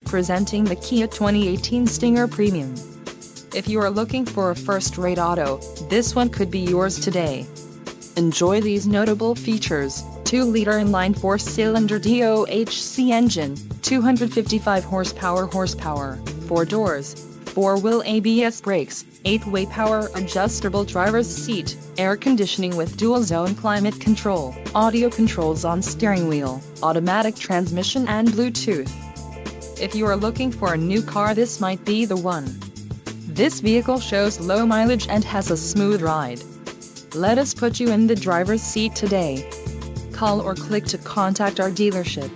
Presenting the Kia 2018 Stinger Premium. If you are looking for a first-rate auto, this one could be yours today. Enjoy these notable features: 2-liter inline 4-cylinder DOHC engine, 255 horsepower, 4 doors, 4-wheel ABS brakes, 8-way power adjustable driver's seat, air conditioning with dual-zone climate control, audio controls on steering wheel, automatic transmission and Bluetooth. If you are looking for a new car, this might be the one. This vehicle shows low mileage and has a smooth ride. Let us put you in the driver's seat today. Call or click to contact our dealership.